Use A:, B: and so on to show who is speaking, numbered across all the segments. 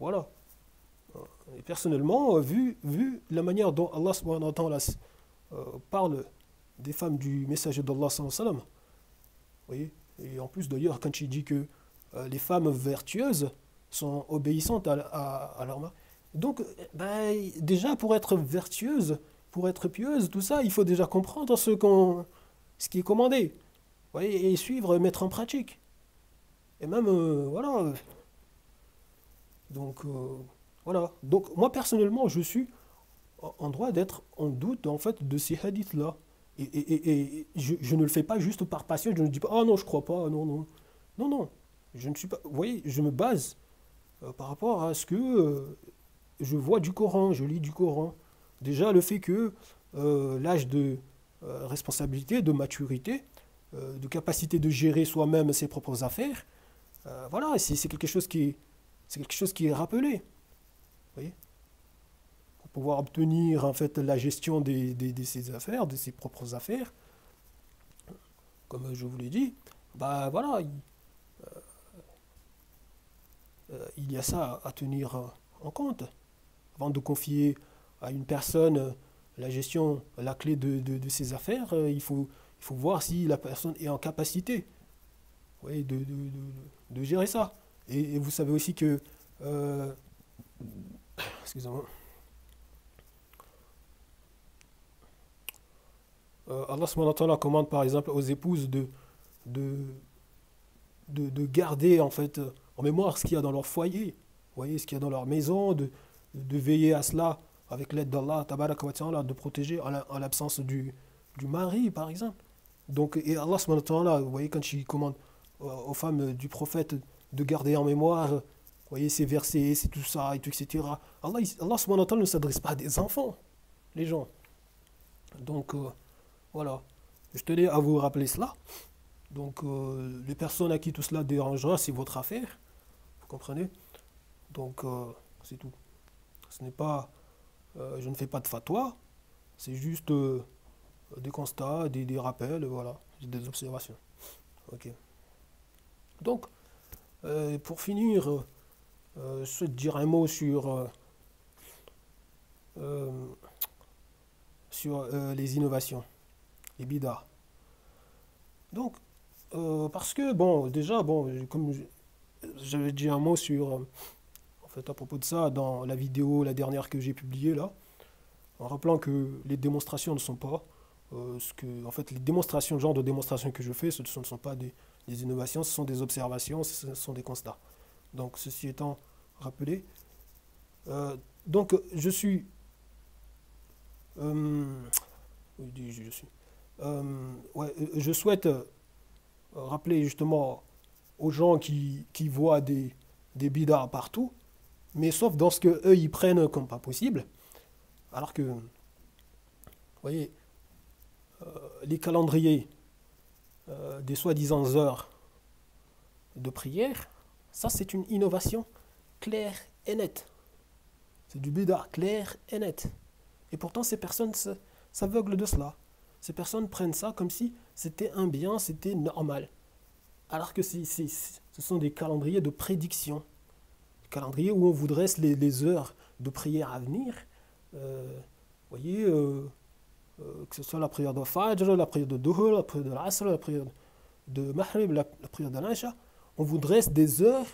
A: Voilà. Et personnellement, vu la manière dont Allah subhanahu wa ta'ala parle des femmes du messager d'Allah sallallahu alayhi wa sallam, vous voyez, et en plus d'ailleurs, quand il dit que les femmes vertueuses sont obéissantes à leur mari. Donc, ben, déjà, pour être vertueuse, pour être pieuse, tout ça, il faut déjà comprendre ce qui est commandé. Vous voyez, et suivre, mettre en pratique. Et même, voilà. Donc, voilà. Donc, moi, personnellement, je suis en droit d'être en doute, en fait, de ces hadiths-là. Et je ne le fais pas juste par passion. Je ne dis pas, ah non, je crois pas, non, non. Non, non. Je ne suis pas. Vous voyez, je me base par rapport à ce que je vois du Coran, je lis du Coran. Déjà, le fait que l'âge de responsabilité, de maturité, de capacité de gérer soi-même ses propres affaires, voilà, c'est quelque chose c'est quelque chose qui est rappelé. Vous voyez, pour pouvoir obtenir en fait la gestion de ses affaires, de ses propres affaires, comme je vous l'ai dit, bah voilà, il y a ça à tenir en compte avant de confier à une personne la gestion, la clé de ses affaires. Il faut voir si la personne est en capacité, oui, de gérer ça. Et vous savez aussi que, euh, excusez-moi, Allah subhanahu wa ta'ala commande par exemple aux épouses de, de garder en fait en mémoire ce qu'il y a dans leur foyer, vous voyez, ce qu'il y a dans leur maison, de veiller à cela avec l'aide d'Allah, tabaraka wa ta'ala, de protéger en l'absence du mari par exemple. Donc, et Allah subhanahu wa ta'ala, vous voyez, quand il commande aux femmes du prophète de garder en mémoire, vous voyez, ces versets, c'est tout ça, et tout, etc. Allah subhanahu wa ta'ala ne s'adresse pas à des enfants, les gens. Donc, voilà. Je tenais à vous rappeler cela. Donc, les personnes à qui tout cela dérangera, c'est votre affaire. Vous comprenez? Donc, c'est tout. Ce n'est pas, je ne fais pas de fatwa, c'est juste des constats, des rappels, voilà, des observations. Ok. Donc, pour finir, je souhaite dire un mot euh, sur les innovations, les bidas. Donc, parce que, bon, déjà, bon, comme j'avais dit un mot sur, en fait, à propos de ça, dans la vidéo, la dernière que j'ai publiée là, en rappelant que les démonstrations ne sont pas en fait, les démonstrations, le genre de démonstrations que je fais, ce ne sont pas des innovations, ce sont des observations, ce sont des constats. Donc, ceci étant rappelé, donc je suis, euh, oui, je suis, ouais, je souhaite rappeler justement aux gens qui voient des bidas partout, mais sauf dans ce que eux ils prennent comme pas possible, alors que, vous voyez, les calendriers des soi-disant heures de prière, ça c'est une innovation claire et nette. C'est du bid'a clair et net. Et pourtant ces personnes s'aveuglent de cela. Ces personnes prennent ça comme si c'était un bien, c'était normal. Alors que ce sont des calendriers de prédiction. Des calendriers où on vous dresse les heures de prière à venir. Vous voyez, que ce soit la prière de Fajr, la prière de Duhur, la prière de l'Asr, la prière de Maghrib, la prière de l'Isha. On vous dresse des heures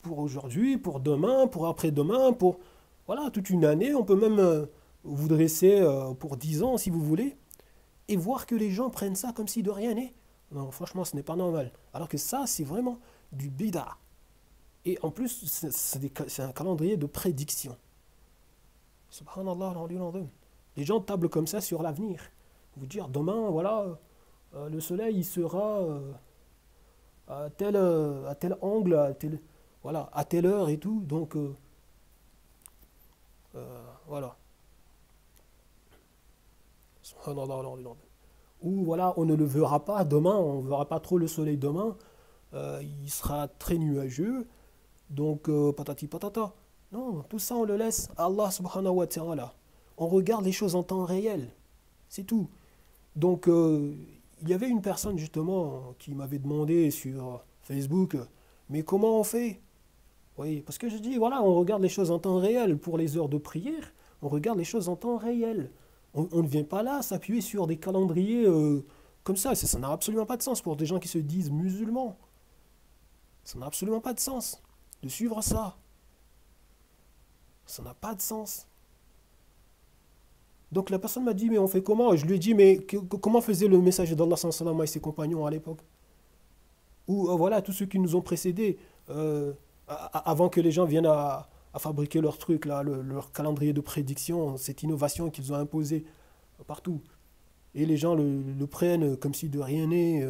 A: pour aujourd'hui, pour demain, pour après-demain, pour voilà, toute une année. On peut même vous dresser pour 10 ans si vous voulez. Et voir que les gens prennent ça comme si de rien n'est. Non, franchement, ce n'est pas normal. Alors que ça, c'est vraiment du bid'a. Et en plus, c'est un calendrier de prédiction. Subhanallah, les gens tablent comme ça sur l'avenir. Vous dire, demain, voilà, le soleil, il sera à tel angle, voilà, à telle heure et tout. Donc, voilà. Subhanallah. Ou voilà, on ne le verra pas demain, on ne verra pas trop le soleil demain. Il sera très nuageux. Donc, patati patata. Non, tout ça, on le laisse à Allah subhanahu wa ta'ala. On regarde les choses en temps réel. C'est tout. Donc, il y avait une personne justement qui m'avait demandé sur Facebook, mais comment on fait? Oui, parce que je dis, voilà, on regarde les choses en temps réel. Pour les heures de prière, on regarde les choses en temps réel. On ne vient pas là s'appuyer sur des calendriers comme ça. Ça n'a absolument pas de sens pour des gens qui se disent musulmans. Ça n'a absolument pas de sens de suivre ça. Ça n'a pas de sens. Donc la personne m'a dit, mais on fait comment? Je lui ai dit, mais comment faisait le messager d'Allah sallallahu alayhi wa sallam et ses compagnons à l'époque? Ou voilà, tous ceux qui nous ont précédés, avant que les gens viennent à fabriquer leur truc, là, leur calendrier de prédiction, cette innovation qu'ils ont imposée partout. Et les gens le prennent comme si de rien n'est.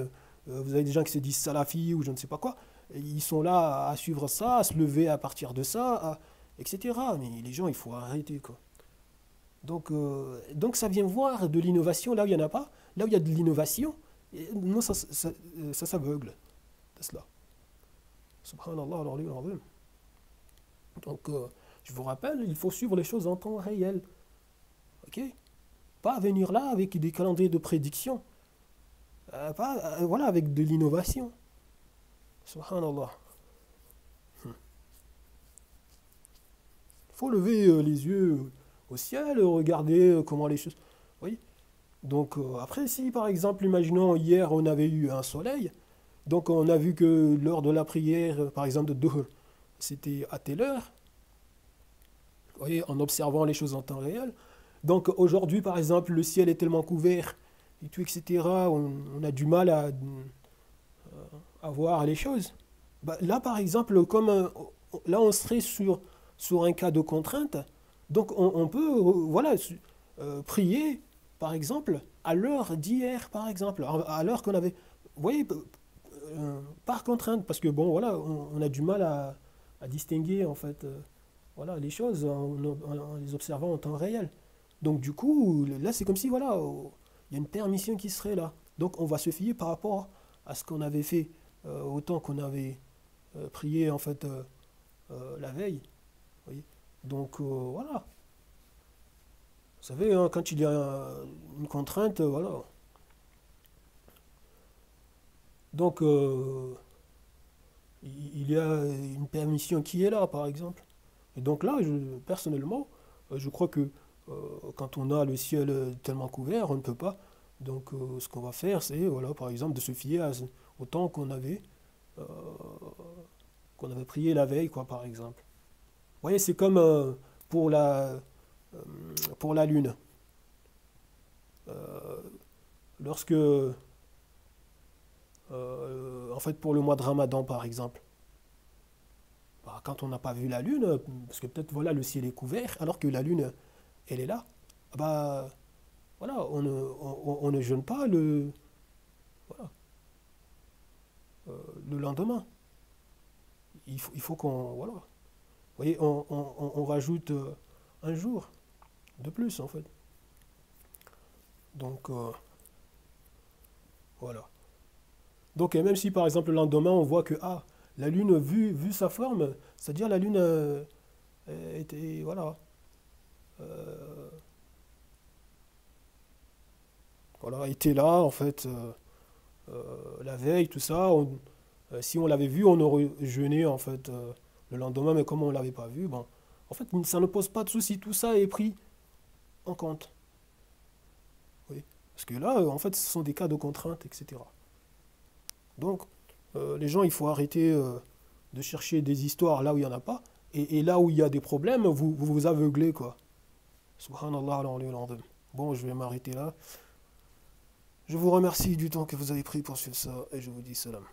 A: Vous avez des gens qui se disent salafis ou je ne sais pas quoi. Et ils sont là à suivre ça, à se lever à partir de ça, etc. Mais les gens, il faut arrêter, quoi. Donc ça vient voir de l'innovation là où il n'y en a pas, là où il y a de l'innovation, non, ça s'aveugle de cela. Subhanallah, alors donc je vous rappelle, il faut suivre les choses en temps réel. Ok? Pas venir là avec des calendriers de prédiction. Pas, voilà, avec de l'innovation. Subhanallah. Il faut lever les yeux au ciel, regarder comment les choses. Oui. Donc après, si par exemple, imaginons hier on avait eu un soleil, donc on a vu que lors de la prière, par exemple de Dhuhr, c'était à telle heure, vous voyez, en observant les choses en temps réel. Donc aujourd'hui, par exemple, le ciel est tellement couvert, et tout, etc., on a du mal à voir les choses. Bah, là, par exemple, comme là, on serait sur un cas de contrainte, donc on peut voilà, prier, par exemple, à l'heure d'hier, par exemple, à l'heure qu'on avait. Vous voyez, par contrainte, parce que bon, voilà, on a du mal à distinguer, en fait, voilà, les choses en les observant en temps réel. Donc, du coup, là, c'est comme si, voilà, il y a une permission qui serait là. Donc, on va se fier par rapport à ce qu'on avait fait, autant qu'on avait prié, en fait, la veille. Vous voyez. Donc, voilà. Vous savez, hein, quand il y a une contrainte, voilà. Donc, il y a une permission qui est là, par exemple. Et donc là, personnellement, je crois que quand on a le ciel tellement couvert, on ne peut pas. Donc, ce qu'on va faire, c'est, voilà, par exemple, de se fier au temps euh, qu'on avait prié la veille, quoi, par exemple. Vous voyez, c'est comme pour la, euh, pour la lune. Euh, lorsque, en fait, pour le mois de Ramadan, par exemple, bah, quand on n'a pas vu la lune, parce que peut-être, voilà, le ciel est couvert, alors que la lune, elle est là, ah bah, voilà, on ne jeûne pas voilà, le lendemain. Il faut qu'on, voilà. Vous voyez, on rajoute un jour de plus, en fait. Donc, voilà. Donc, et même si, par exemple, le lendemain, on voit que, ah, la lune, vu sa forme, c'est-à-dire la lune était, voilà, euh, voilà, était là, en fait, la veille, tout ça. Si on l'avait vu, on aurait jeûné, en fait, le lendemain, mais comme on ne l'avait pas vu, bon, en fait, ça ne pose pas de souci, tout ça est pris en compte. Oui. Parce que là, en fait, ce sont des cas de contrainte, etc. Donc, les gens, il faut arrêter de chercher des histoires là où il n'y en a pas. Et là où il y a des problèmes, vous aveuglez, quoi. Subhanallah, bon, je vais m'arrêter là. Je vous remercie du temps que vous avez pris pour suivre ça et je vous dis salam.